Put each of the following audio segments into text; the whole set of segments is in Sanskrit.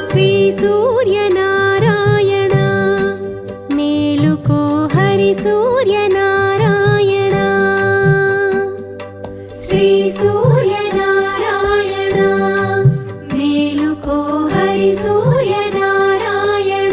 శ్రీ సూర్యనారాయణ మేలుకో హరి సూర్యనారాయణ శ్రీ సూర్యనారాయణ మేలుకో హరి సూర్యనారాయణ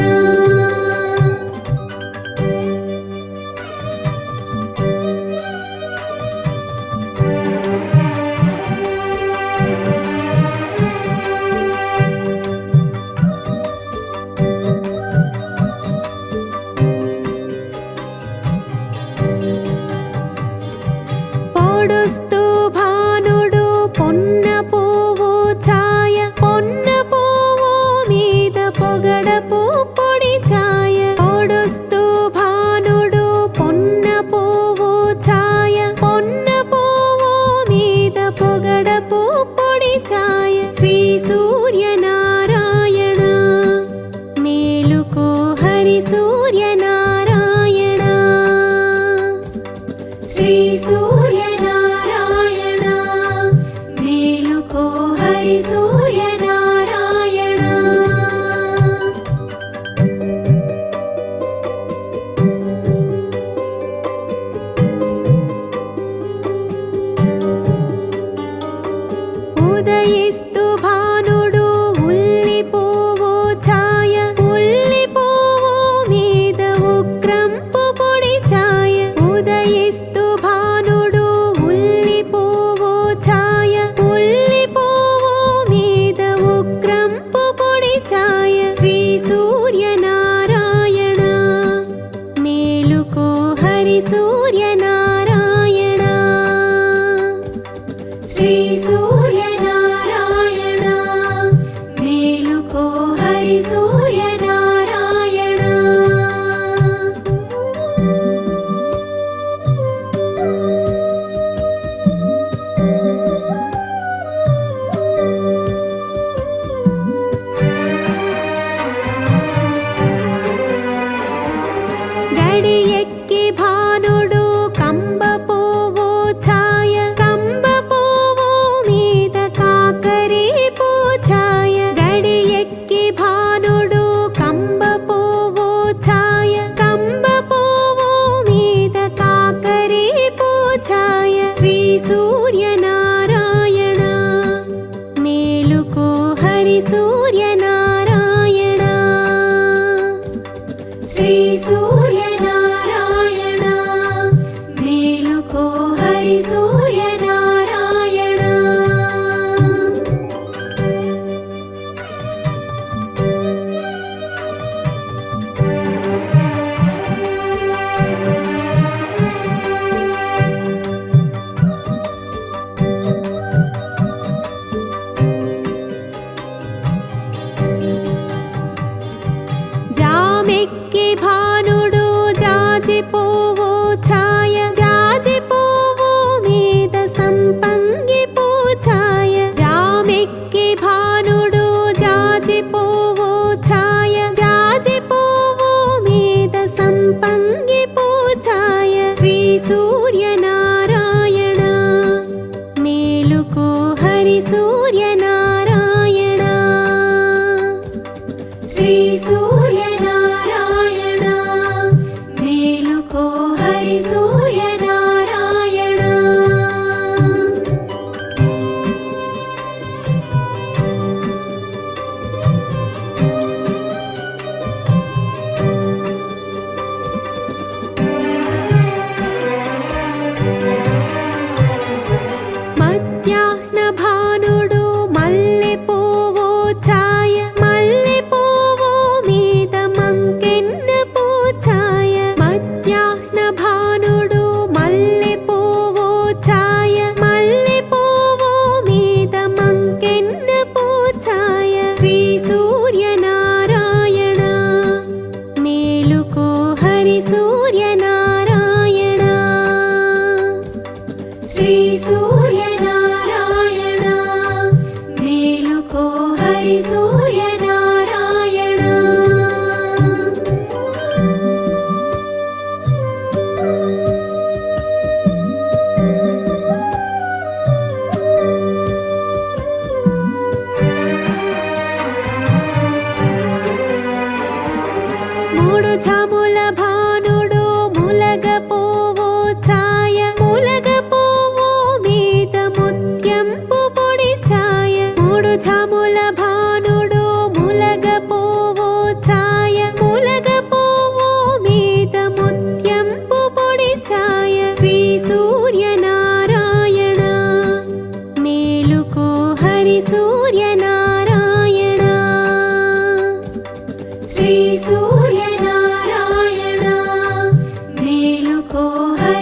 పొడుస్తూ భానుడు పొన్న పువ్వు ఛాయ పొన్న పువ్వు మీద పొగడపు పొడి ఛాయ పొడుస్తూ భానుడు పొన్న పువ్వు ఛాయ పొన్న పువ్వు మీద పొగడపు పొడి ఛాయ శ్రీ సూర్యనారాయణ మేలుకో హరి సూర్యనారాయణ శ్రీ సూర్యనారాయణ మేలుకో హరి సూర్యనారాయణ ఉదయిస్తూ భానుడు ఉల్లి పువ్వు ఛాయ ఉల్లి పువ్వు మీద ఉగ్రంపు పొడి ఛాయ ఉదయిస్తూ భానుడు ఉల్లి పువ్వు ఛాయ ఉల్లి పువ్వు మీద ఉగ్రంపు పొడి ఛాయ శ్రీ సూర్యనారాయణ మేలుకో హరి సూర్యనారాయణ శ్రీ సూర్యనారాయణ మేలుకో హరి సూర్యనారాయణ గడి ఎక్కి భానుడు కంబ పువ్వు ఛాయ కంబ పువ్వు మీద కాకరి ఛాయ గడి ఎక్కి భానుడు కంబ పువ్వు ఛాయ కంబ పువ్వు మీద కాకరి ఛాయ శ్రీ సూర్యనారాయణ మేలుకో హరి సూర్యనారాయణ శ్రీ సూర్యనారాయణ మేలుకో హరి సూర్యనారాయణ జామెక్కి భానుడు జాజి పువ్వు ఛాయ జాజి పువ్వు మీద సంపంగి ఛాయ జామెక్కి భానుడు జాజి పువ్వు ఛాయ జాజి పువ్వు మీద సంపంగి ఛాయ శ్రీ సూర్యనారాయణ మేలుకో హరి సూర్యనారాయణ శ్రీ సూర్యనారాయణ మేలుకో హరి సూర్యనారాయణ మధ్యాహ్న భానుడు మల్లె పువ్వు ఛాయ మల్లె పువ్వు మీద మంకెన్న ఛాయ మధ్యాహ్న భానుడు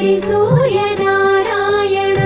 हरिसूर्यनारायण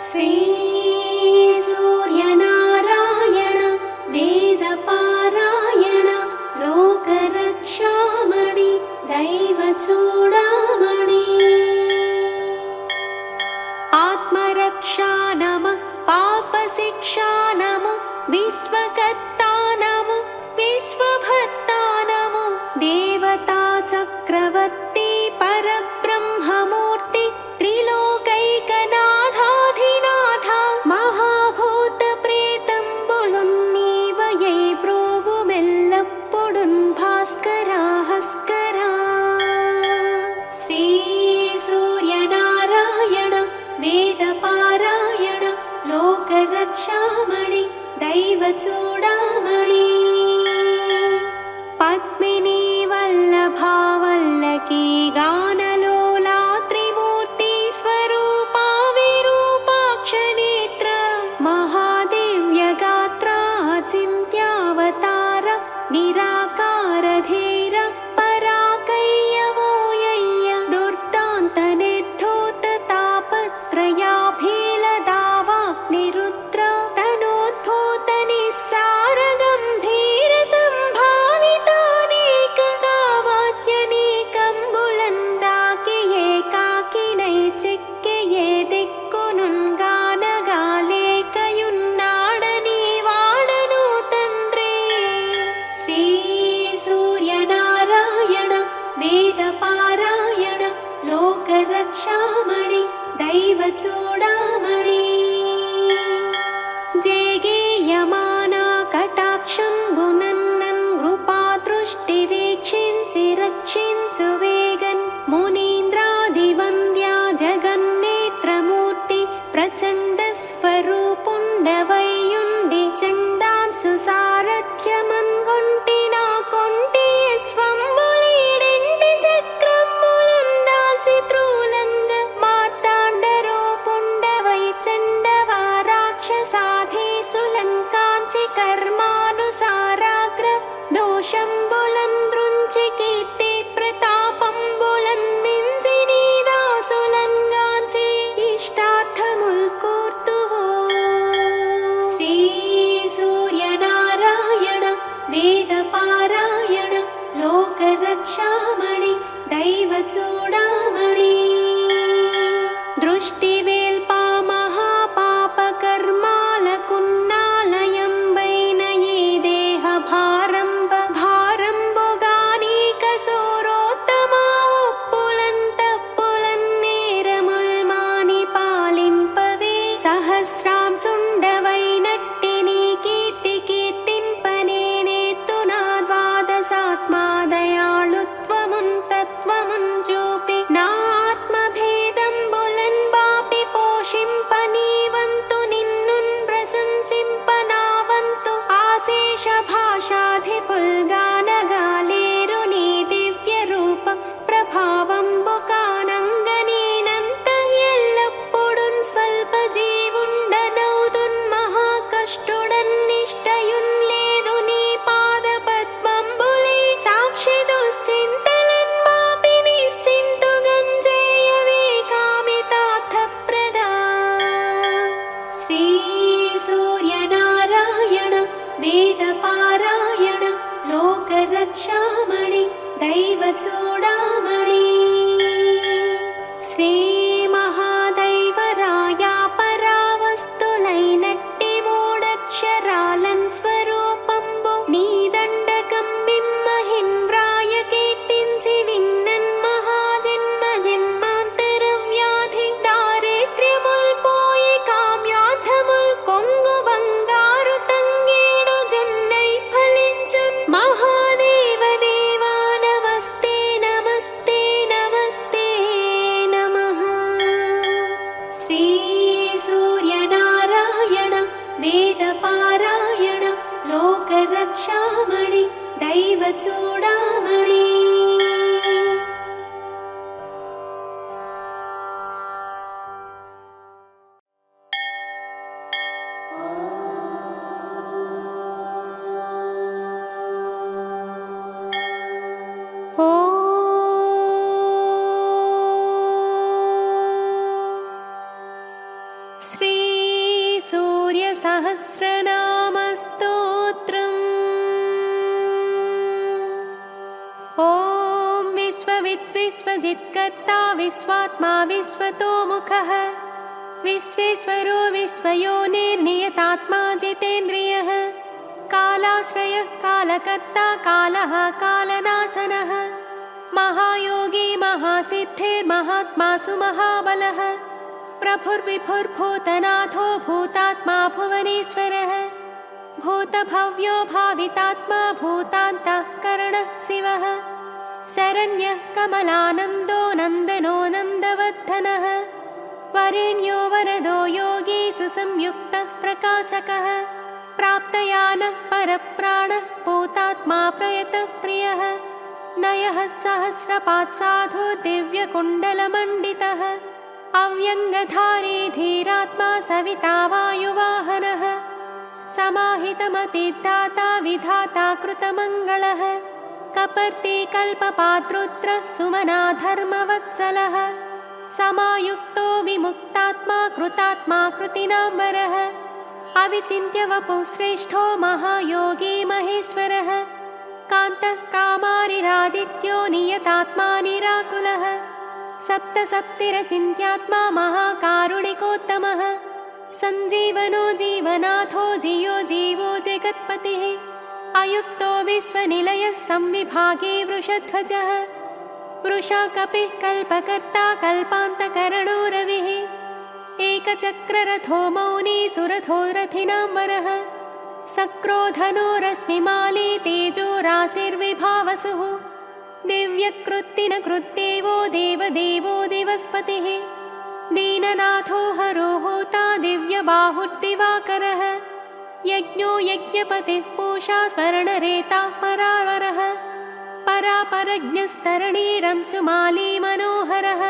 श्री सूर्यनारायण वेदपारायण लोकरक्षामणि दैवचूडामणि आत्मरक्षा नमः पापशिक्षा नमो विश्वकर्ता नमो विश्वभर्ता नमो देवता चक्रवर्ती परब्रह्ममूर्ति त्रिलोकैकनाथाधिनाथ महाभूत प्रेतंबुलुन्नीवये प्रोवुमेल्लप्पुडुन् भास्करा हस्करा श्री सूर्यनारायण वेदपारायण लोकरक्षामणि दैवचूडामणि पद्मिनी वल्लभा वल्लकी गानलोला त्रिमूर्ति स्वरूपा विरूपाक्षनेत्र महादिव्य गात्रा चिन्त्यावतार निराकार धीर पराकय्यवोयय्य दुर्दान्त निर्धूत तापत्रयाभिलदावाग्निरुद्र तनोद्भूत निस्सार गम्भीर संभावितानेक कामात्यनेकं बुलन्दाकि एकाकिनै चिक्किये दिक्कुनुन् गानगालेकयुन्नाडनी वाडनु तन्रे श्री सूर्यनारायण वेदपारायण लोकरक्षामणि दैवचूडामणि జేగేయమానా కటాక్షంబునన్నన్ కృపాదృష్టివీక్షించి రక్షించు వేగన్ మునీంద్రాదివంద్యా జగన్నేత్రమూర్తి ప్రచండ స్వరూపుండవైయుండి చండాంశు సారథ్యమన్గొంటి నా కొంటి స్వంబులీల दैवचूडामणि दृष्टिवेल्पा महापापकर्मालकुन्नालयम्बैनये देहभारम्ब भारम्बुगानीकसूरोत्तमा पुलन्नेरमुल्मानि पालिम्पवे सहस्रां सुण्डवैनट्टिनी कीर्तिम्पनेनेतुना द्वादशात्मादयाळुत्वमुन् तत्त्वमुञ्जूपि नात्मभेदम्बुलन्बापि पोषिम्पनीवन्तु निन्नुन् प्रशंसिम्पनावन्तु आशेषभाषाधिपुल्गानगालेरुनी दिव्यरूप ప్రభావంబుకానంగనేనంత ఎల్లప్పుడున్ స్వల్పజీవుండనౌదున్ మహాకష్టుడన్నిష్టయున్ లేదు నీ పాదపద్మంబులే సాక్షి దుశ్చింతలన్ మాపి నిశ్చింతుగం చేయవే కామితార్థప్రదా శ్రీ సూర్యనారాయణ వేదపారాయణ లోకరక్షామణి दैवचूडामणि श्री महादैवराया परावस्तुलैनट्टि मूढक्षरालन् स्वरूपंबु नीदण्डकं बिम्महिन् व्राय कीर्तिंचि विन्नन् महाजन्म जन्मान्तरव्याधि दारिद्र्यमुल्पोयि काम्यार्थमुल् कोंगु बंगारु तंगेडु जुन्नै फलिंचुन् महादेव देवा नमस्ते नमस्ते नमस्ते नमः श्री सूर्यनारायण वेदपारायण लोकरक्षामणि दैवचूडामणि श्री सूर्यसहस्रनामस्तोत्रम् ॐ विश्वविद्विश्वजित्कर्ता विश्वात्मा विश्वतोमुखः विश्वेश्वरो विश्वयोनिर्नियतात्मा जितेन्द्रियः कालाश्रयः कालकर्ता कालः कालनाशनः महायोगी महासिद्धिर्महात्मासु महाबलः प्रभुर्विभुर्भूतनाथो भूतात्मा भुवनेश्वरः भूतभव्यो भावितात्मा भूतान्तःकरणः शिवः शरण्यः कमलानन्दो नन्दनो नन्दवर्धनः वरेण्यो वरदो योगी सुसंयुक्तः प्रकाशकः प्राप्तयानः परप्राणः भूतात्मा प्रयतप्रियः नयः सहस्रपात् साधु दिव्यकुण्डलमण्डितः अव्यङ्गधारी धीरात्मा सविता वायुवाहनः समाहितमतिदाता विधाता कृतमङ्गलः कपर्ति कल्पपात्रुद्रः सुमना धर्मवत्सलः समायुक्तो विमुक्तात्मा कृतात्मा कृतिनाम्बरः अविचिन्त्य वपुः श्रेष्ठो महायोगी महेश्वरः कान्तः कामारिरादित्यो नियतात्मा निराकुलः सप्तसप्तिरचिन्त्यात्मा महाकारुणिकोत्तमः सञ्जीवनो जीवनाथो जियो जीवो जगत्पतिः अयुक्तो विश्वनिलयः संविभागे वृषध्वजः वृषा कपिः कल्पकर्ता कल्पान्तकरणो रविः एकचक्ररथो मौनी सुरथो रथिनाम्बरः सक्रोधनो रश्मिमाली तेजो राशिर्विभावसुः दिव्यकृत्तिनकृत्येवो देवदेवो दिवस्पतिः दीननाथो हरो होता दिव्यबाहुर्दिवाकरः यज्ञो यज्ञपतिः पूषा स्वर्णरेता परावरः परापरज्ञस्तरणीरंशुमाली मनोहरः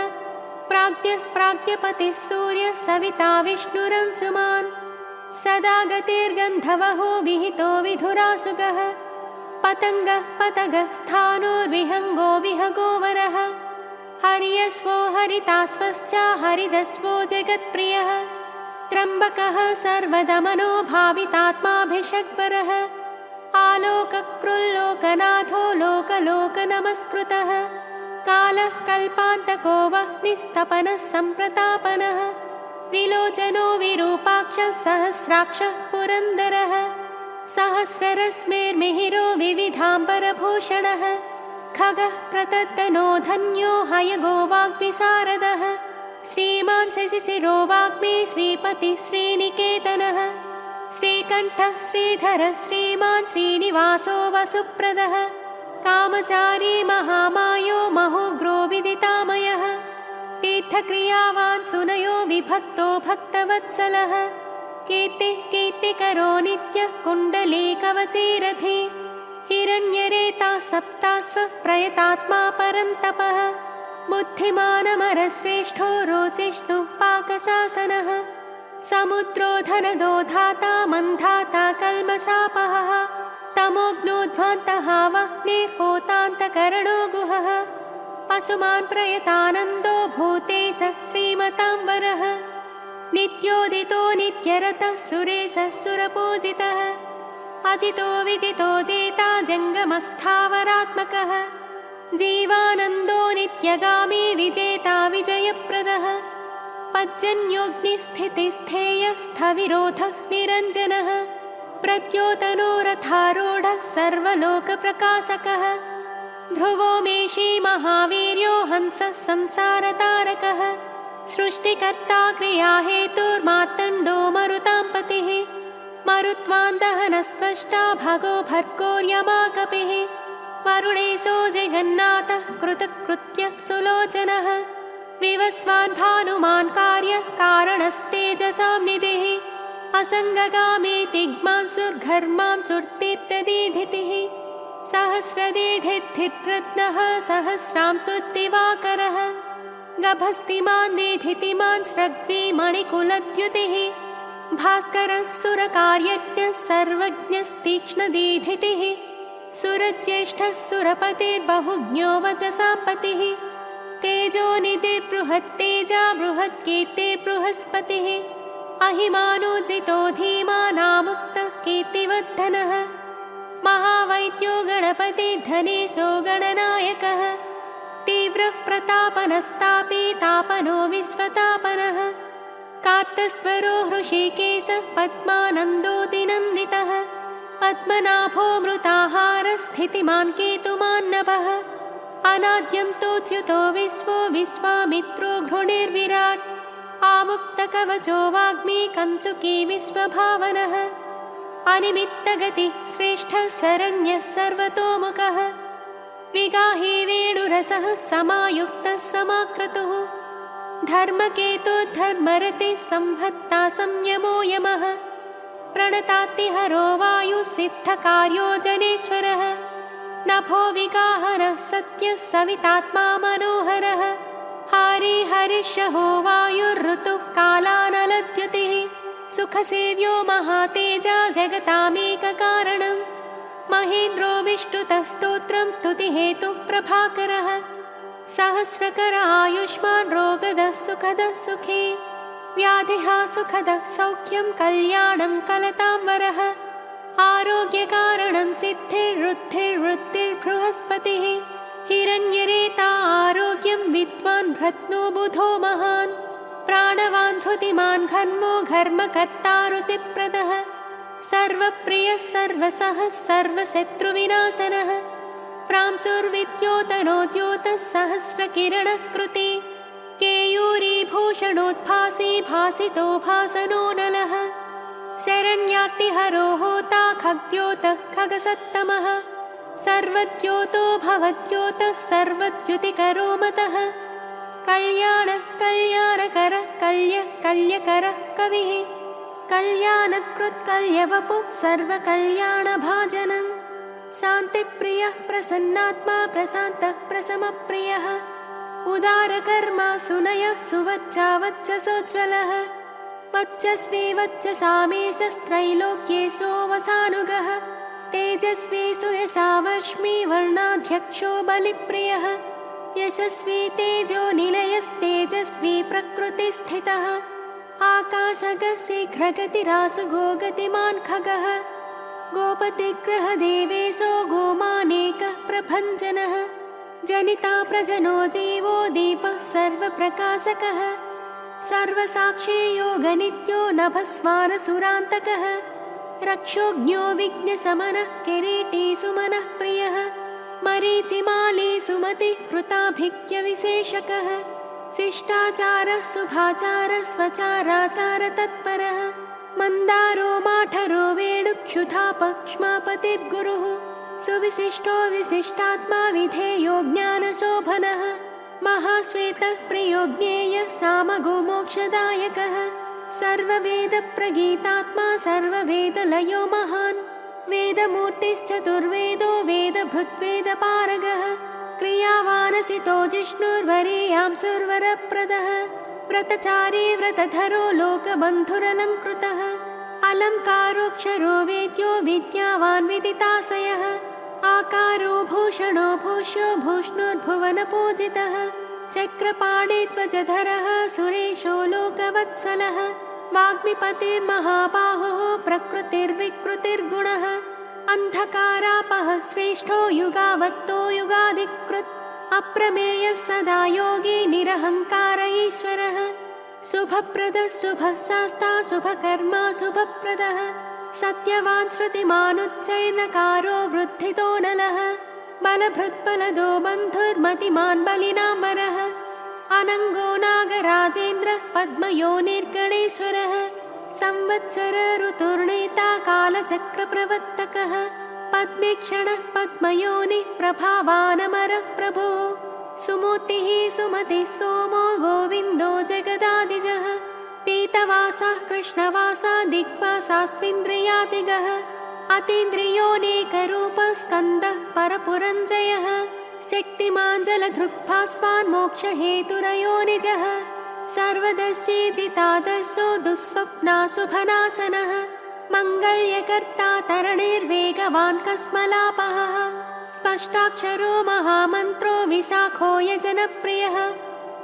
प्राज्ञः प्राज्ञपतिः सूर्यः सविता विष्णुरंशुमान् सदा गतिर्गन्धवहो विहितो विधुरासुगः पतङ्गः पतगः स्थाणोर्विहङ्गो विहगोवरः हर्यश्वो हरिताश्वश्च हरिदश्वो जगत्प्रियः त्र्यम्बकः सर्वदमनो भावितात्माभिषग्वरः आलोककृल्लोकनाथो लोकलोकनमस्कृतः कालः कल्पान्तको वह्निस्तपनः सम्प्रतापनः विलोचनो विरूपाक्षः सहस्राक्षः पुरन्दरः सहस्ररश्मिर्मिहिरो विविधाम्बरभूषणः खगः प्रतद्दनो धन्यो हयगो वाग्विशारदः श्रीमान् शशिशिरो वाग्मी श्रीपतिः श्रीनिकेतनः श्रीकण्ठः श्रीधरः श्रीमान् श्रीनिवासो वसुप्रदः कामचारी महामायो महोग्रो विदितामयः तीर्थक्रियावान् सुनयो विभक्तो भक्तवत्सलः कीर्तिः कीर्तिकरो नित्यः कुण्डलीकवचीरथी हिरण्यरेता सप्ताश्वः प्रयतात्मा परन्तपः बुद्धिमानमरश्रेष्ठो रोचिष्णुः पाकशासनः समुद्रो धनदो धाता मन्धाता कल्मषापहः तमोग्नोध्वान्तः वह्निर्होतान्तकरणो गुहः पशुमान् प्रयतानन्दो भूतेशः श्रीमताम्बरः नित्योदितो नित्यरतः सुरेशः सुरपूजितः अजितो विजितो जेता जङ्गमस्थावरात्मकः जीवानन्दो नित्यगामी विजेता विजयप्रदः पज्जन्योऽग्निस्थितिस्थेयस्थविरोधः निरञ्जनः प्रद्योतनोरथारूढः सर्वलोकप्रकाशकः ध्रुवो मेषी महावीर्यो हंसः संसारतारकः सृष्टिकर्ता क्रियाहेतुर्मार्तण्डो मरुतां पतिः मरुत्वान्दहनस्त्वष्टा भगो भर्गोर्यमाकपिः वरुणेशो जगन्नाथः कृतकृत्यः सुलोचनः विवस्वान् भानुमान् कार्यः कारणस्तेजसां निधिः असङ्गगामे तिग्मांसुर्घर्मां सुर्दीप्तदीधितिः सहस्रदीधिर्प्रत्नः सहस्रांशुद्दिवाकरः गभस्तिमान् दीधितिमान् स्रग्वी मणिकुलद्युतिः भास्करः सुरकार्यज्ञः सर्वज्ञस्तीक्ष्णदीधितिः सुरज्येष्ठः सुरपतिर्बहुज्ञो वचसा पतिः तेजोनिधिर्बृहत्तेजा बृहत्कीर्तिर्बृहस्पतिः अहिमानोजितो धीमानामुक्तः कीर्तिवर्धनः महावैद्यो गणपतिर्धनेशो गणनायकः तीव्रः प्रतापनस्तापी तापनो विश्वतापनः कार्तस्वरो हृषीकेशः पद्मानन्दोऽतिनन्दितः पद्मनाभो मृताहारस्थितिमान् केतुमान्नभः अनाद्यं तोच्युतो विश्वो विश्वामित्रो घृणिर्विराट् आमुक्तकवचो वाग्मी कञ्चुकी विश्वभावनः अनिमित्तगतिः श्रेष्ठः शरण्यः सर्वतोमुखः विगाही वेणुरसः समायुक्तः समाक्रतुः धर्मकेतुर्धर्मरतिः संहत्ता संयमो यमः प्रणतातिहरो वायुसिद्धकार्यो जनेश्वरः नभो विगाहनः सत्यः सवितात्मा मनोहरः हारी हरिषहो वायुर्ऋतुः कालानलद्युतिः सुखसेव्यो महातेजा जगतामेककारणम् महेन्द्रो विष्णुतः स्तोत्रं स्तुतिहेतुः प्रभाकरः सहस्रकर आयुष्मान् रोगदः सुखदः सुखी व्याधिः सुखदः सौख्यं कल्याणं कलतां वरः आरोग्यकारणं सिद्धिर्वृद्धिर्वृत्तिर्बृहस्पतिः हिरण्यरेता आरोग्यं विद्वान् भ्रत्नो बुधो महान् प्राणवान् धृतिमान् घर्मो घर्मकर्ता रुचिप्रदः सर्वप्रियः सर्वसः सर्वशत्रुविनाशनः प्रांसुर्विद्योतनोद्योतः सहस्रकिरणः कृते केयूरीभूषणोद्भासी भासितो भासनो नलः शरण्यार्तिहरो होता खग्द्योतः खगसत्तमः सर्वद्योतो भवद्योतः सर्वद्युतिकरो मतः कल्याणः कल्याणकरः कल्यः कल्यकरः कविः कल्याणकृत्कल्यवपुः सर्वकल्याणभाजनं शान्तिप्रियः प्रसन्नात्मा प्रशान्तः प्रशमप्रियः उदारकर्मा सुनयः सुवच्चावच्चसोज्ज्वलः वच्चस्वी वच्चसामेशस्त्रैलोक्येशो वसानुगः तेजस्वी सुयशावर्ष्मी वर्णाध्यक्षो बलिप्रियः यशस्वी तेजो निलयस्तेजस्वी प्रकृतिस्थितः आकाशगः शीघ्रगतिराशुगो गतिमान् खगः गोपतिग्रहदेवेशो गोमानेकः प्रभञ्जनः जनिता प्रजनो जीवो दीपः सर्वप्रकाशकः सर्वसाक्षी योगनित्यो नभस्वानसुरान्तकः रक्षोज्ञो विघ्नशमनः किरीटी सुमनः प्रियः मरीचिमाली सुमतिः कृताभिज्ञविशेषकः शिष्टाचारः शुभाचारः स्वचाराचारतत्परः मन्दारो माठरो वेणुक्षुधापक्ष्मापतिर्गुरुः सुविशिष्टो विशिष्टात्मा विधेयो ज्ञानशोभनः महाश्वेतः प्रियो ज्ञेयः सामगो मोक्षदायकः सर्ववेदप्रगीतात्मा सर्ववेदलयो महान् वेदमूर्तिश्चतुर्वेदो वेदभृद्वेदपारगः क्रियावानसितो जिष्णुर्वरीयां सुरवरप्रदः व्रतचारी व्रतधरो लोकबन्धुरलङ्कृतः अलङ्कारोऽक्षरो वेद्यो विद्यावान् विदिताशयः आकारो भूषणो भूष्यो भूष्णुर्भुवनपूजितः चक्रपाणिध्वजधरः सुरेशो लोकवत्सलः वाग्मिपतिर्महाबाहुः प्रकृतिर्विकृतिर्गुणः अन्धकारापः श्रेष्ठो युगावत्तो युगाधिकृत् अप्रमेयः सदा योगी निरहङ्कार ईश्वरः शुभप्रदः शुभशास्ता शुभकर्मा शुभप्रदः सत्यवान् श्रुतिमानुच्चैर्नकारो वृद्धितो नलः बलभृत्बलदो बन्धुर्मतिमान् बलिनाम्बरः अनङ्गो नागराजेन्द्रः पद्मयोनिर्गणेश्वरः संवत्सर ऋतुर्नेता कालचक्रप्रवर्तकः पद्मेक्षणः पद्मयोनिः प्रभावानमरः प्रभुः सुमूर्तिः सुमतिः सोमो गोविन्दो जगदादिजः पीतवासः कृष्णवासा दिग्वासास्त्विन्द्रियादिगः अतीन्द्रियोऽनेकरूपः स्कन्दः परपुरञ्जयः शक्तिमान् जलधृक्भास्वान् मोक्षहेतुरयो निजः सर्वदर्शी जितादर्शो दुःस्वप्नाशुभनाशनः मङ्गल्यकर्ता तरणिर्वेगवान् कस्मलापहः स्पष्टाक्षरो महामन्त्रो विशाखो यजनप्रियः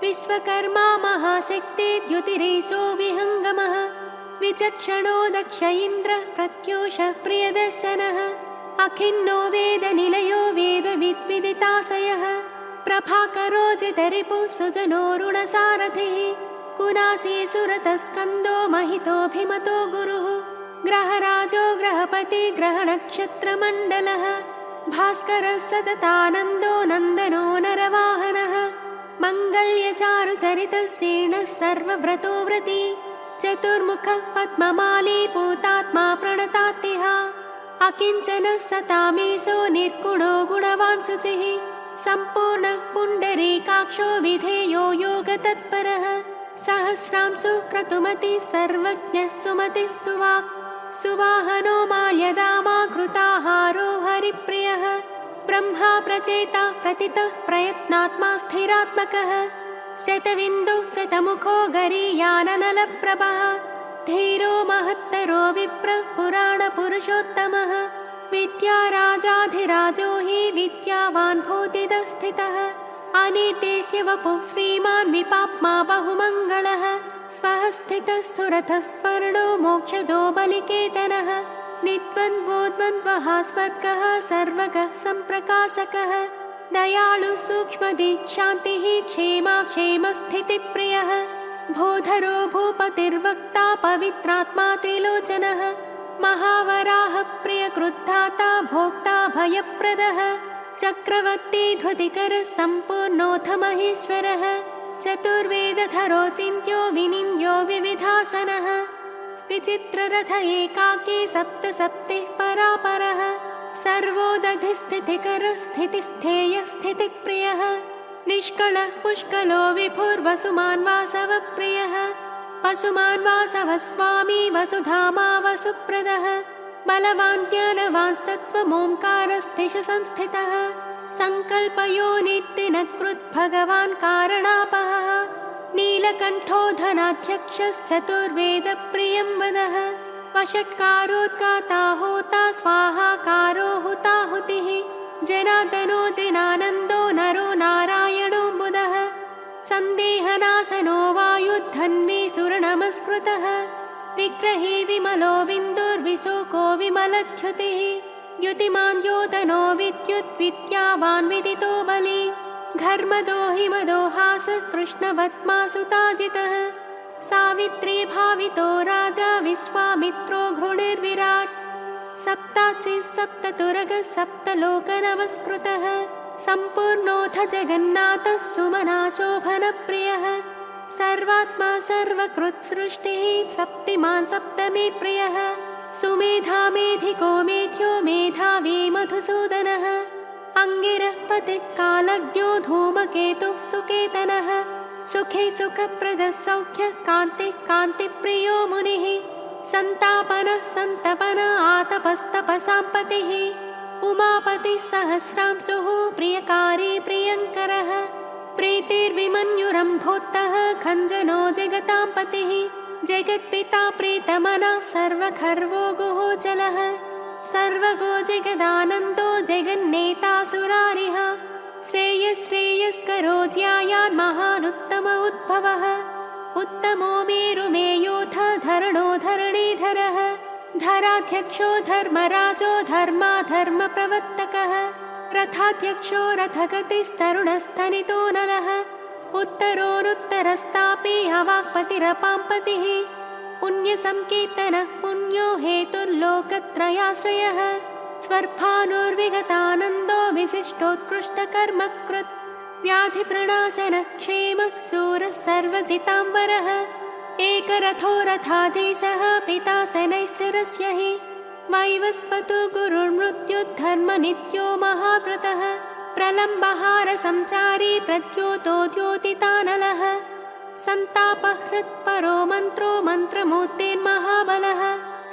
विश्वकर्मा महाशक्तिर्द्युतिरेशो विहङ्गमः विचक्षणो दक्ष इन्द्रः प्रत्यूषः प्रियदर्शनः अखिन्नो वेदनिलयो वेदविद्विदिताशयः प्रभाकरो जितरिपुः सुजनोरुणसारथिः कुनासी सुरतस्कन्दो महितोऽभिमतो गुरुः ग्रहराजो ग्रहपति ग्रहनक्षत्रमण्डलः भास्करः सततानन्दो नन्दनो नरवाहनः मङ्गल्यचारुचरितः शीर्णः सर्वव्रतो व्रती चतुर्मुखः पद्ममाली पूतात्मा प्रणतात्तिः अकिञ्चनः सतामीशो निर्गुणो गुणवान् शुचिः सम्पूर्णः पुण्डरीकाक्षो विधेयो योगतत्परः सहस्रांशुः क्रतुमतिः सर्वज्ञः सुमतिः सुवाक् सुवाहनो माल्यदामा कृताहारो हरिप्रियः ब्रह्मा प्रचेता प्रतितः प्रयत्नात्मा स्थिरात्मकः शतविन्दुः शतमुखो गरीयाननलप्रभः धीरो महत्तरो विप्रः पुराणपुरुषोत्तमः विद्याराजाधिराजो हि विद्यावान् भूतिदः स्थितः अनिर्देश्य वपुः श्रीमान् विपाप्मा बहुमङ्गलः स्वः स्थितः सुरथः स्वर्णो मोक्षदो बलिकेतनः निद्वन्द्वोद्वन्द्वः स्वर्गः सर्वगः सम्प्रकाशकः दयालु सूक्ष्मदिक्शान्तिः क्षेमा क्षेमस्थितिप्रियः भूधरो भूपतिर्वक्ता पवित्रात्मा त्रिलोचनः महावराह प्रियकृद्धाता भोक्ता भयप्रदः चक्रवर्ती धृतिकरः सम्पूर्णोऽथ महेश्वरः चतुर्वेदधरो चिन्त्यो विनिन्द्यो विविधासनः विचित्ररथ एकाकी सप्तसप्तिः परापरः सर्वोदधिस्थितिकरः स्थितिस्थेयः स्थितिप्रियः निष्कलः पुष्कलो विभुर्वसुमान् वासवप्रियः वसुमान् वासवः स्वामी वसुधामा वसुप्रदः बलवान् ज्ञानवांस्तत्त्वमोङ्कारस्थिषु संस्थितः सङ्कल्पयो निर्दिनकृत् भगवान् कारणापहः नीलकण्ठो धनाध्यक्षश्चतुर्वेदप्रियं वदः वषट्कारोद्गाता होता स्वाहाकारो हुताहुतिः जनार्दनो जनानन्दो नरो नारायणो बुधः सन्देहनाशनो वायुद्धन्वी सुरनमस्कृतः विग्रही विमलो बिन्दुर्विशोको विमलद्युतिः द्युतिमान् द्योतनो विद्युद्विद्यावान् विदितो बली घर्मदो हिमदोहास कृष्णवत्मासुताजितः सावित्री भावितो राजा विश्वामित्रो घृणिर्विराट् सप्ताचिः सप्तलोकनमस्कृतः सम्पूर्णोऽथ जगन्नाथः सुमनाशोभनप्रियः सर्वात्मा सर्वकृत्सृष्टिः सप्तिमान् सप्तमे प्रियः सुमेधा मेधिको मेध्यो मेधावी मधुसूदनः अङ्गिरः पतिः कालज्ञो धूमकेतुः सुकेतनः सुखे सुखप्रदः सौख्यः कान्तिः कान्तिप्रियो मुनिः सन्तापनः सन्तपनः आतपस्तपसाम्पतिः उमापतिः सहस्रांशुः प्रियकारी प्रियङ्करः प्रीतिर्विमन्युरम्भोत्तः खञ्जनो जगतां पतिः जगत्पिता प्रीतमनः सर्वखर्वो गुहोचलः सर्वगो जगदानन्दो जगन्नेता सुरारिः श्रेयस्करो ज्यायान् महानुत्तम उद्भवः उत्तमो मेरुमेयोऽथ धरणो धरणीधरः धराध्यक्षो धर्मराजो धर्माधर्मप्रवर्तकः रथाध्यक्षो रथगतिस्तरुणस्तनितो नरः उत्तरोनुत्तरस्तापि अवाक्पतिरपाम्पतिः पुण्यसङ्कीर्तनः पुण्यो हेतुर्लोकत्रयाश्रयः स्वर्भानुर्विगतानन्दो विशिष्टोत्कृष्टकर्मकृत् व्याधिप्रणाशनः क्षेमः शूरः सर्वजिताम्बरः एकरथो रथाधीशः पिता शनैश्चरस्य हि वैवस्वतो गुरुर्मृत्युद्धर्मनित्यो महाव्रतः प्रलम्बहारसंचारी प्रद्योतो द्योतितानलः सन्तापहृत्परो मन्त्रो मन्त्रमूर्तिर्महाबलः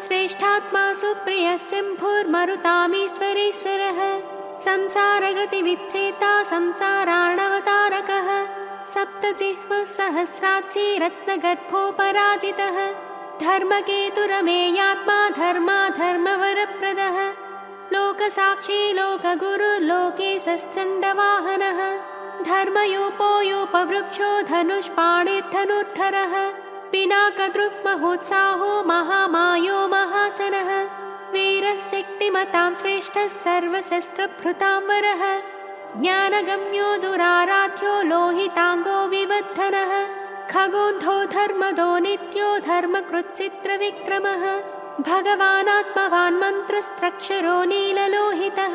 श्रेष्ठात्मा सुप्रियः शम्भुर्मरुतामीश्वरेश्वरः संसारगतिविच्छेता संसारार्णवतारकः सप्तजिह्वः सहस्राची रत्नगर्भोपराजितः धर्मकेतुरमेयात्मा धर्माधर्मवरप्रदः लोकसाक्षी लोकगुरुर्लोकेशश्चण्डवाहनः धर्मयूपोयूपवृक्षो धनुष्पाणिर्धनुर्धरः पिनाकदृक्महोत्साहो महामायो महासनः वीरः शक्तिमतां श्रेष्ठः सर्वशस्त्रभृताम्बरः ज्ञानगम्यो दुराराध्यो लोहिताङ्गो विवर्धनः खगोन्धो धर्मदो नित्यो धर्मकृच्चित्रविक्रमः भगवानात्मवान् मन्त्रस्त्रक्षरो नीललोहितः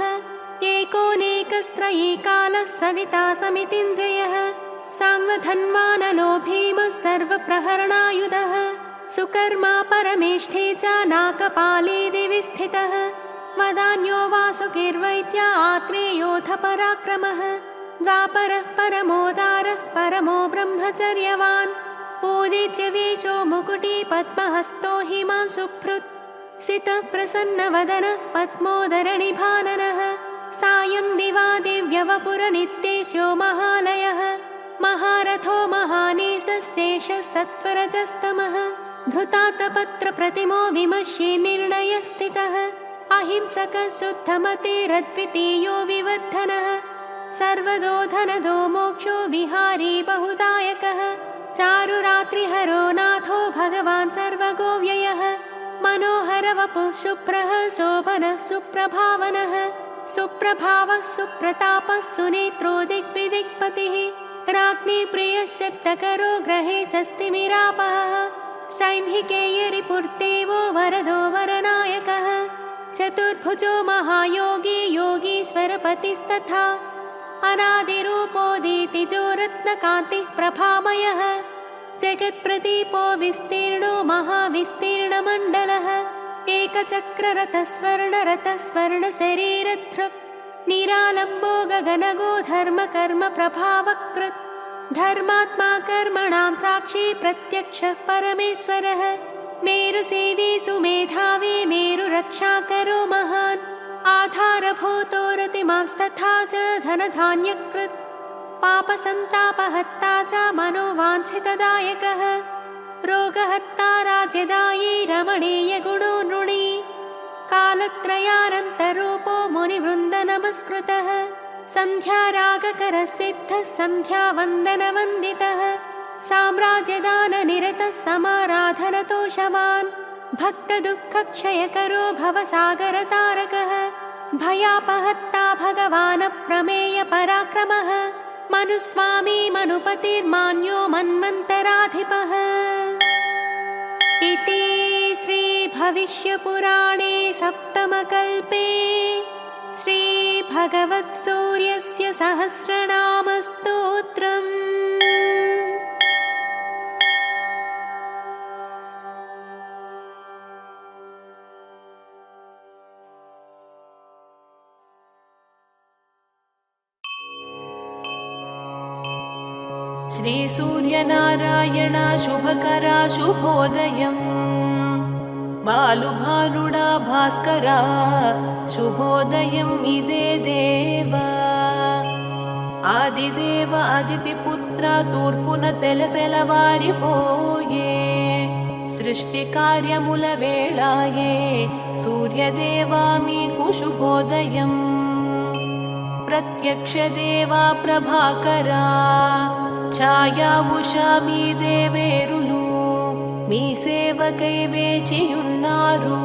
एकोनेकस्त्रयीकालः सविता समितिञ्जयः साङ्गधन्वानलो भीमः सर्वप्रहरणायुधः सुकर्मा परमेष्ठे च नाकपाले दिवि स्थितः वदान्यो वासुकिर्वैद्य आत्रेयोऽथ पराक्रमः द्वापरः परमोदारः परमो ब्रह्मचर्यवान् उदीच्य वेशो मुकुटी पद्महस्तो हिमांशुभृत् सितः प्रसन्नवदनः पद्मोदरनिभाननः सायं दिवा दिव्यवपुरनित्येशो महालयः महारथो महानेशशेषः सत्वरजस्तमः धृतातपत्रप्रतिमो विमर्शे निर्णयस्थितः अहिंसकः शुद्धमतिरद्वितीयो विवर्धनः सर्वदो धनदो मोक्षो विहारी बहुदायकः चारुरात्रिहरो नाथो भगवान् सर्वगोव्ययः मनोहरवपुः शुभ्रः शोभनः सुप्रभावनः सुप्रभावः सुप्रतापः सुनेत्रो दिग्विदिक्पतिः राज्ञी प्रियश्चप्तकरो ग्रहे शस्तिमिरापहः सैंहिकेयरिपुर्देवो वरदो वरनायकः चतुर्भुजो महायोगी योगीश्वरपतिस्तथा अनादिरूपोदितिजो रत्नकान्तिः प्रभामयः जगत्प्रदीपो विस्तीर्णो महाविस्तीर्णमण्डलः एकचक्ररथस्वर्णरथस्वर्णशरीरधृक् निरालम्बो गगनगो धर्मकर्मप्रभावकृत् धर्मात्मा कर्मणां साक्षी प्रत्यक्षः परमेश्वरः मेरुसेवी सुमेधावी मेरुरक्षाकरो महान् आधारभूतो रतिमांस्तथा च धनधान्यकृत् पापसन्तापहर्ता च मनोवाञ्छितदायकः रोगहर्ता राज्यदायी रमणीयगुणो नृणी कालत्रयानन्तरूपो मुनिवृन्दनमस्कृतः सन्ध्यारागकरः सिद्धः सन्ध्यावन्दनवन्दितः साम्राज्यदाननिरतः समाराधनतोषवान् भक्तदुःखक्षयकरो भवसागरतारकः भयापहत्ता भगवानप्रमेयपराक्रमः मनुस्वामी मनुपतिर्मान्यो मन्वन्तराधिपः। इति श्रीभविष्यपुराणे सप्तमकल्पे श्रीभगवत्सूर्यस्य सहस्रनामस्तोत्रम्। श्री सूर्यनारायण शुभकरा शुभोदयम्। बालुभानुडा भास्करा शुभोदयम् इदे देव। आदिदेव अदितिपुत्र तूर्पुन तेलवारिपोये सृष्टिकार्यमुल वेळाये सूर्यदेवा मीकु शुभोदयम्। प्रत्यक्ष देवा प्रभाकरा ఛాయా ఉషా మీ దేవేరులు మీ సేవకై వేచియున్నారు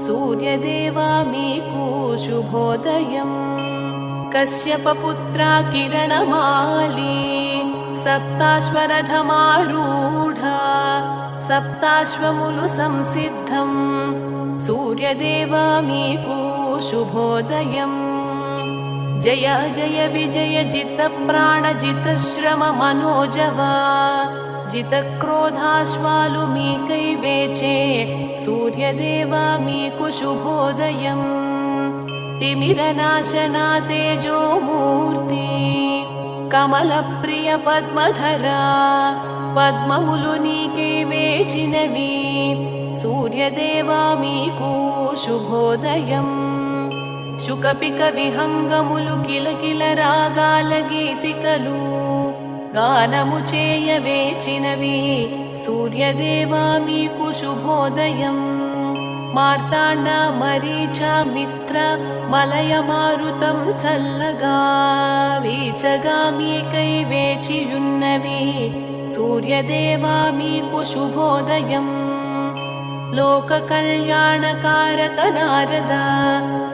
సూర్యదేవా మీకు శుభోదయం. కశ్యపపుత్ర కిరణమాలి సప్తాశ్వరథమారూఢ సప్తాశ్వములు సంసిద్ధం సూర్యదేవా మీకు శుభోదయం. జయ జయ విజయ జిత ప్రాణ జిత శ్రమ మనోజవా జిత క్రోధాశ్వాలు మీకై వేచే సూర్యదేవా మీకు శుభోదయం. తిమిర నాశన తేజోమూర్తి కమల ప్రియ పద్మధరా పద్మములు నీకై వేచినవి సూర్యదేవా మీకు శుభోదయం. శుకపిక విహంగములు కిలకిల రాగాల గీతికలు గానము చేయ వేచినవి సూర్యదేవా మీకు శుభోదయం. మార్తాండ మరీచ మిత్ర మలయ మారుతం చల్లగా వీచగా మీకై వేచియున్నవి సూర్యదేవా మీకు శుభోదయం. లోక కళ్యాణకారక నారద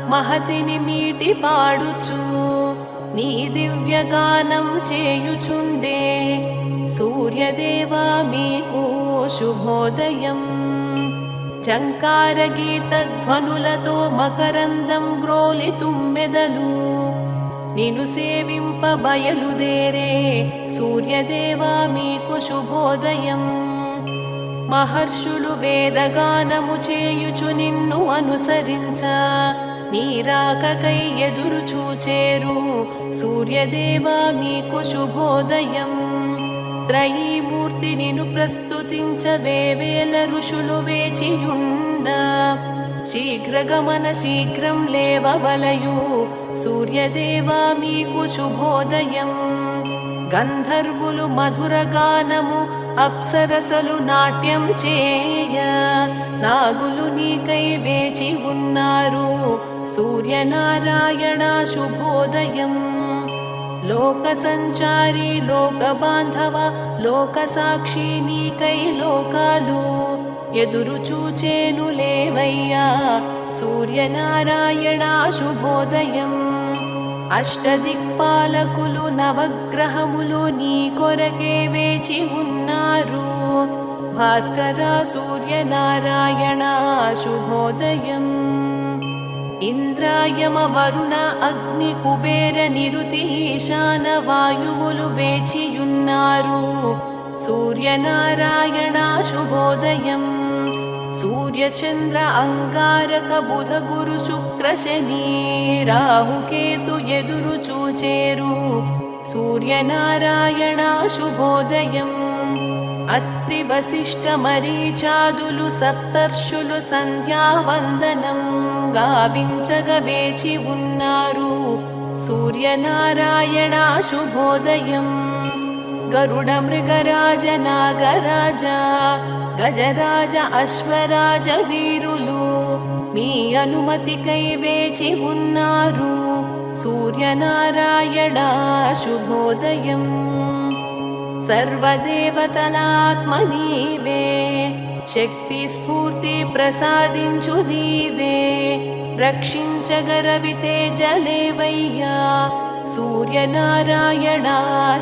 మహతిని మీటి పాడుచు నీ దివ్యగానం చేయుచుండే సూర్యదేవా మీకు శుభోదయం. చంకార గీత ధ్వనులతో మకరందం గ్రోలి తుమ్మెదలు నిను సేవింప బయలుదేరే సూర్యదేవా మీకు శుభోదయం. మహర్షులు వేదగానము చేయుచు నిన్ను అనుసరించ నీరాకకై ఎదురు చూచేరు సూర్యదేవా మీకు శుభోదయం. త్రయీమూర్తి నిను ప్రస్తుతించ వేవేల ఋషులు వేచియుండ శీఘ్రగమన శీఘ్రం లేవవలయు సూర్యదేవా మీకు శుభోదయం. గంధర్వులు మధుర గానము అప్సరసలు నాట్యం చేయ నాగులు నీకై వేచి ఉన్నారు సూర్యనారాయణ శుభోదయం. లోక సంచారి లోక బాంధవ లోక సాక్షి నీకై లోకాలు ఎదురు చూచేను లేవయ్యా సూర్యనారాయణ శుభోదయం. అష్టదిక్పాలకులు నవగ్రహములు నీ కొరకే వేచి ఉన్నారు భాస్కర సూర్యనారాయణ శుభోదయం. ఇంద్రాయమ వరుణ అగ్ని కుబేర నిరుతి ఈశాన వాయువులు వేచియున్నారు సూర్యనారాయణ శుభోదయం. సూర్యచంద్ర అంగారక బుధ గురు శుక్ర శని రాహుకేతు ఎదురు చూచేరు సూర్యనారాయణ శుభోదయం. అత్రి వశిష్ఠ మరీచాదులు సప్తర్షులు సంధ్యావందనం గావించగ వేచి ఉన్నారు సూర్యనారాయణ శుభోదయం. గరుడ మృగరాజ నాగరాజ గజరాజ అశ్వరాజ వీరులు మీ అనుమతికై వేచి ఉన్నారు సూర్యనారాయణ శుభోదయం. సర్వదేవతలాత్మ నీవే శక్తి స్ఫూర్తి ప్రసాదించు నీవే రక్షించగరవితే జలేవయ్యా सूर्यनारायणा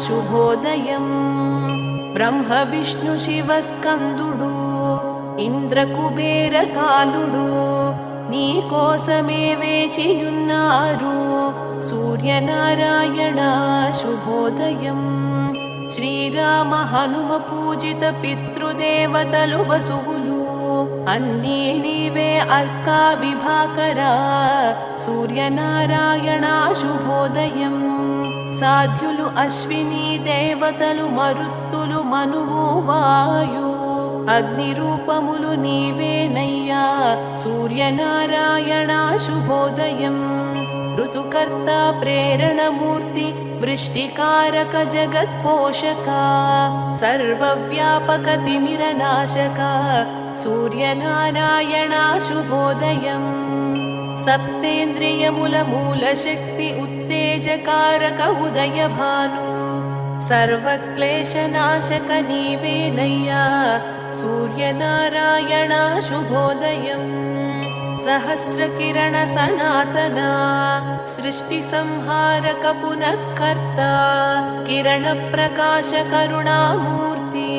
शुभोदयम् ब्रह्म विष्णु शिवस्कन्दुडु ఇంద్రకుబేరకాలుడు నీకోసమే వేచియున్నారు సూర్యనారాయణ శుభోదయం శ్రీరామ హనుమ పూజిత పితృదేవతలు వసువులు అన్నీ నీవే అర్కా విభాకరా సూర్యనారాయణ శుభోదయం సాధ్యులు అశ్విని దేవతలు మరుత్తులు మనువు వాయు అగ్నిరూపములు నీవేనయ్యా సూర్యనారాయణ శుభోదయం ఋతుకర్త ప్రేరణమూర్తి వృష్టికారక జగత్పోషక సర్వవ్యాపక తిమిరనాశక సూర్యనారాయణ శుభోదయం సప్తేంద్రియముల మూలశక్తి ఉత్తేజకారక ఉదయభాను సర్వక్లేశనాశక నీవేనయ్యా సూర్యనారాయణ శుభోదయం సహస్రకిరణ సనాతన సృష్టి సంహారక పునఃకర్త కిరణ ప్రకాశ కరుణామూర్తి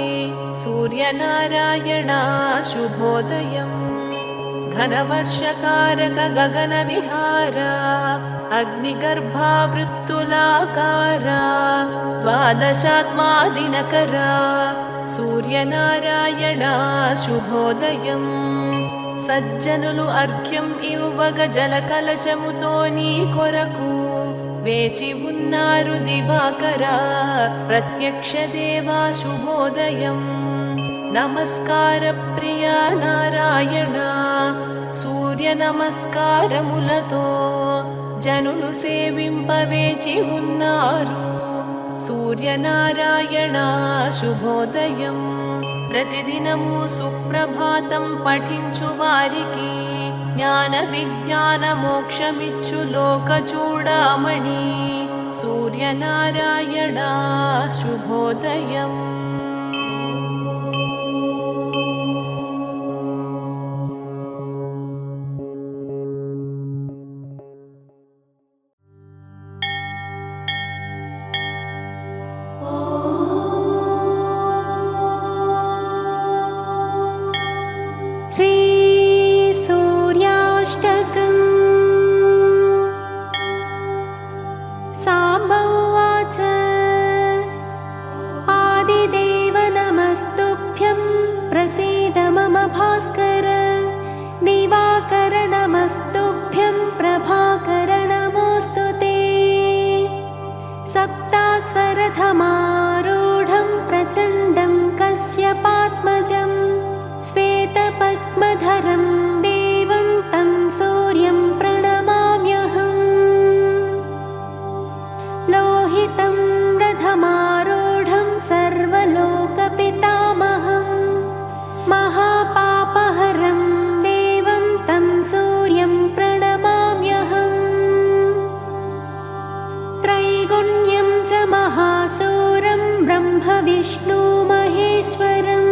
సూర్యనారాయణ శుభోదయం ఘనవర్షకారక గగన విహార అగ్నిగర్భావృత్తులాకార ద్వాదశాత్మా దినకర సూర్యనారాయణ శుభోదయం సజ్జనులు అర్ఘ్యం ఇవ్వగ జల కలశముతో నీ కొరకు వేచి ఉన్నారు దివాకర ప్రత్యక్ష దేవా శుభోదయం నమస్కార ప్రియ నారాయణ సూర్య నమస్కారములతో జనులు సేవింపవేచి ఉన్నారు సూర్యనారాయణ శుభోదయం ప్రతిదినము సుప్రభాతం పఠించు వారికి జ్ఞాన విజ్ఞాన మోక్షమిచ్చు లోక చూడామణి సూర్యనారాయణ శుభోదయం श्रीसूर्याष्टकम् साम्ब उवाच आदिदेव नमस्तुभ्यं प्रसीद मम भास्कर दिवाकर नमस्तुभ्यं प्रभाकर नमोऽस्तु ते सप्तास्वरथमारूढं प्रचण्डं कश्यपात्मजं श्वेतपद्मधरं देवं तं सूर्यं प्रणमाम्यहम् लोहितं रथमारूढं सर्वलोकपितामहं महापापहरं देवं तं सूर्यं प्रणमाम्यहम् त्रैगुण्यं च महासूरं ब्रह्म विष्णु महेश्वरम्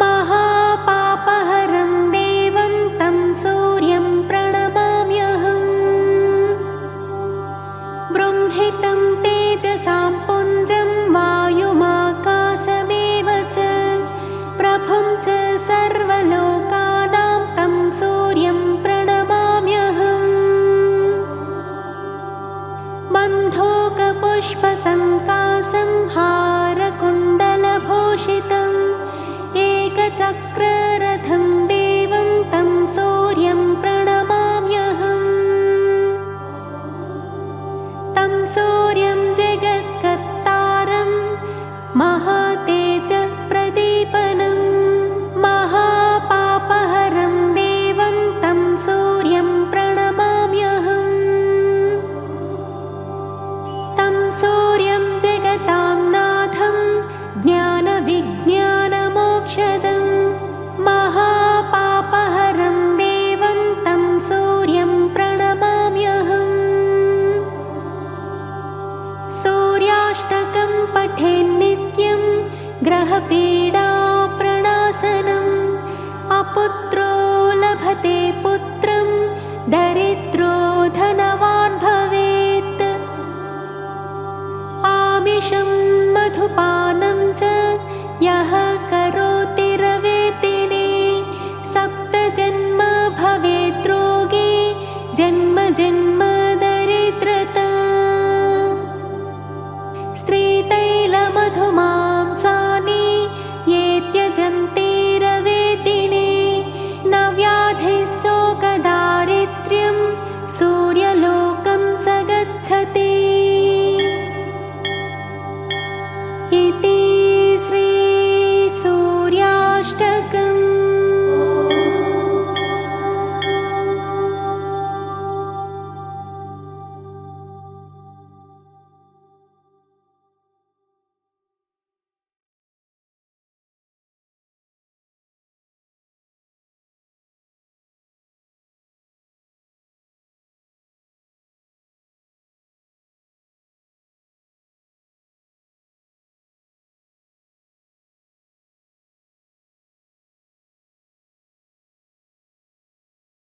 महापापहरं देवं तं सूर्यं प्रणमाम्यहम् बृंहितं तेजसां पुञ्जं वायुमाकाशमेव च प्रभुं च सर्वलोकानां तं सूर्यं प्रणमाम्यहम् बन्धूकपुष्पसङ्काशं हारकुण्डलभूषितम् एकचक्ररथं देवं तं सूर्यं प्रणमाम्यहम् तं सूर्यं जगत्कर्तारं महातेजप्रदीपनं महापापहरं देवं तं सूर्यं प्रणमाम्यहम् तं सूर्यं जगतां नाथं ज्ञानविज्ञानमोक्षदं महापापहरं देवं तं सूर्यं प्रणमाम्यहम् सूर्याष्टकं पठेन्नित्यं ग्रहपीडाप्रणाशनम् अपुत्रो लभते पुत्रं दरिद्रो धनवान् भवेत् द्वाविषं मधुपानं च यः करोति रवेतिने सप्तजन्म भवेत् रोगी जन्म जन्म दरिद्रता स्त्रीतैलमधुमा